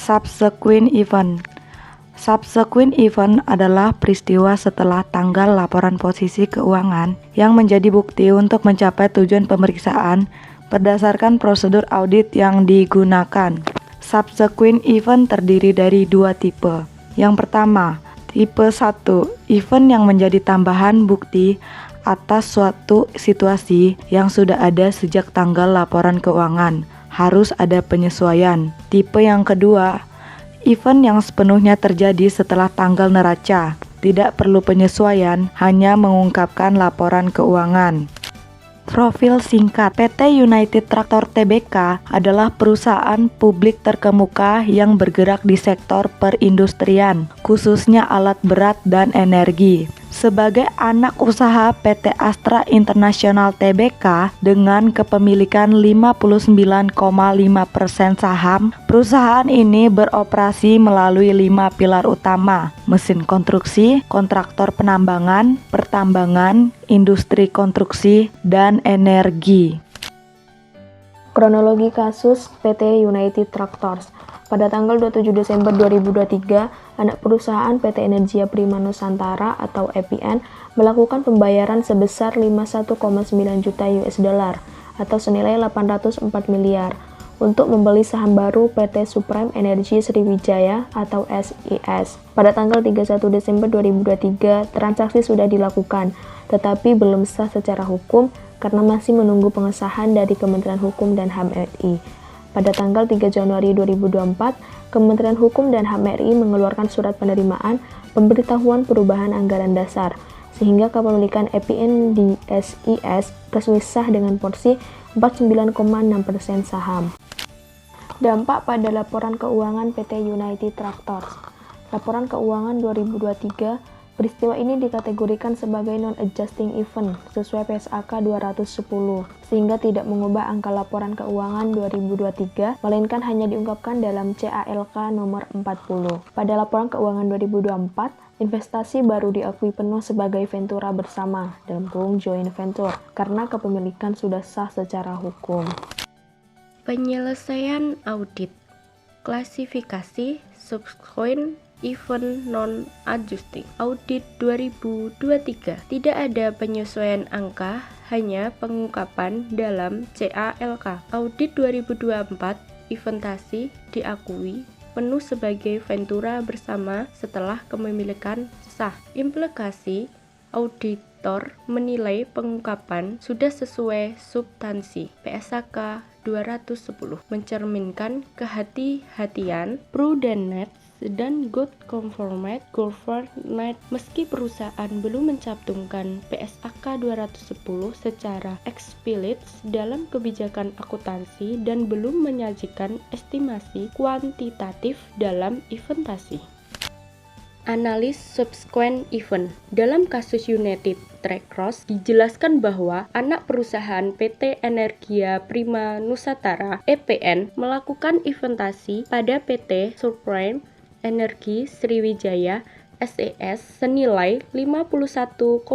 Subsequent event. Subsequent event adalah peristiwa setelah tanggal laporan posisi keuangan yang menjadi bukti untuk mencapai tujuan pemeriksaan berdasarkan prosedur audit yang digunakan. Subsequent event terdiri dari dua tipe. Yang pertama, tipe 1, event yang menjadi tambahan bukti atas suatu situasi yang sudah ada sejak tanggal laporan keuangan. Harus ada penyesuaian. Tipe yang kedua, event yang sepenuhnya terjadi setelah tanggal neraca. Tidak perlu penyesuaian, hanya mengungkapkan laporan keuangan. Profil singkat. PT United Tractor Tbk adalah perusahaan publik terkemuka yang bergerak di sektor perindustrian, khususnya alat berat dan energi. Sebagai anak usaha PT Astra International Tbk dengan kepemilikan 59,5% saham, perusahaan ini beroperasi melalui 5 pilar utama: mesin konstruksi, kontraktor penambangan, pertambangan, industri konstruksi, dan energi. Kronologi kasus PT United Tractors. Pada tanggal 27 Desember 2023, anak perusahaan PT Energia Prima Nusantara atau EPN melakukan pembayaran sebesar 51,9 juta US dollar atau senilai 804 miliar untuk membeli saham baru PT Supreme Energy Sriwijaya atau SES. Pada tanggal 31 Desember 2023, transaksi sudah dilakukan, tetapi belum sah secara hukum karena masih menunggu pengesahan dari Kementerian Hukum dan HAM RI. Pada tanggal 3 Januari 2024, Kementerian Hukum dan HAM RI mengeluarkan surat penerimaan pemberitahuan perubahan anggaran dasar, sehingga kepemilikan EPN di SES resmi sah dengan porsi 49,6% saham. Dampak pada laporan keuangan PT United Tractors. Laporan keuangan 2023, peristiwa ini dikategorikan sebagai non-adjusting event sesuai PSAK 210, sehingga tidak mengubah angka laporan keuangan 2023, melainkan hanya diungkapkan dalam CALK nomor 40. Pada laporan keuangan 2024, investasi baru diakui penuh sebagai ventura bersama dalam kurung joint venture karena kepemilikan sudah sah secara hukum. Penyelesaian audit. Klasifikasi subsequent event non-adjusting. Audit 2023. Tidak ada penyesuaian angka, hanya pengungkapan dalam CALK. Audit 2024, investasi diakui penuh sebagai ventura bersama setelah kepemilikan sah. Implikasi, auditor menilai pengungkapan sudah sesuai substansi. PSAK 210 mencerminkan kehati-hatian, prudence, dan good conformity governance. Meski perusahaan belum mencantumkan PSAK 210 secara eksplisit dalam kebijakan akuntansi dan belum menyajikan estimasi kuantitatif dalam investasi. Analis subsequent event. Dalam kasus United Tractors dijelaskan bahwa anak perusahaan PT Energia Prima Nusantara (EPN) melakukan investasi pada PT Supreme Energy Sriwijaya SES senilai 51,9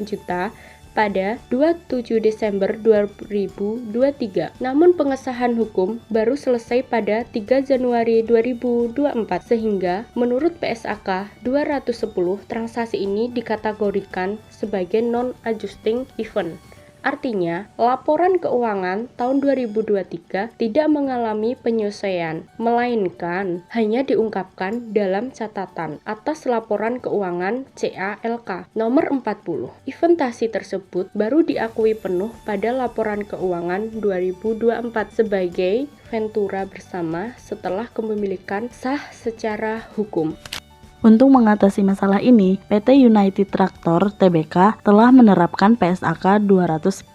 juta pada 27 Desember 2023. Namun pengesahan hukum baru selesai pada 3 Januari 2024 sehingga menurut PSAK 210 transaksi ini dikategorikan sebagai non-adjusting event. Artinya, laporan keuangan tahun 2023 tidak mengalami penyesuaian, melainkan hanya diungkapkan dalam catatan atas laporan keuangan CALK nomor 40. Investasi tersebut baru diakui penuh pada laporan keuangan 2024 sebagai ventura bersama setelah kepemilikan sah secara hukum. Untuk mengatasi masalah ini, PT United Tractor Tbk telah menerapkan PSAK 210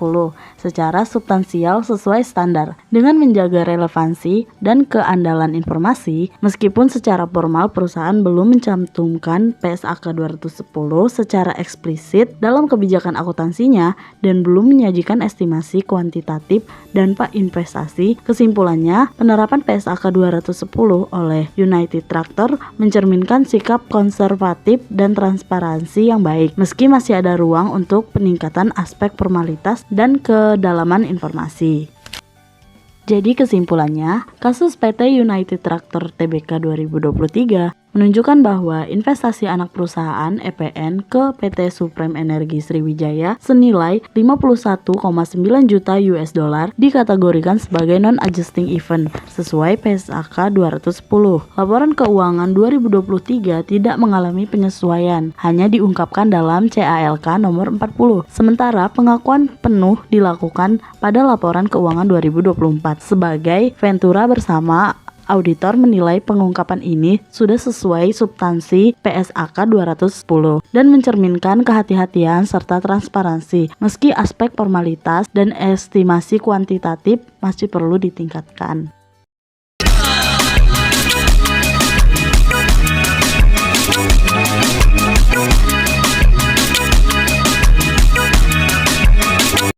secara substansial sesuai standar dengan menjaga relevansi dan keandalan informasi. Meskipun secara formal perusahaan belum mencantumkan PSAK 210 secara eksplisit dalam kebijakan akuntansinya dan belum menyajikan estimasi kuantitatif dampak investasi, kesimpulannya penerapan PSAK 210 oleh United Tractor mencerminkan sikap konservatif dan transparansi yang baik, meski masih ada ruang untuk peningkatan aspek formalitas dan kedalaman informasi. Jadi kesimpulannya, kasus PT United Tractor Tbk 2023 menunjukkan bahwa investasi anak perusahaan EPN ke PT Supreme Energy Sriwijaya senilai 51,9 juta US dollar dikategorikan sebagai non-adjusting event sesuai PSAK 210. Laporan keuangan 2023 tidak mengalami penyesuaian, hanya diungkapkan dalam CALK nomor 40. Sementara pengakuan penuh dilakukan pada laporan keuangan 2024 sebagai Ventura bersama auditor menilai pengungkapan ini sudah sesuai substansi PSAK 210 dan mencerminkan kehati-hatian serta transparansi, meski aspek formalitas dan estimasi kuantitatif masih perlu ditingkatkan.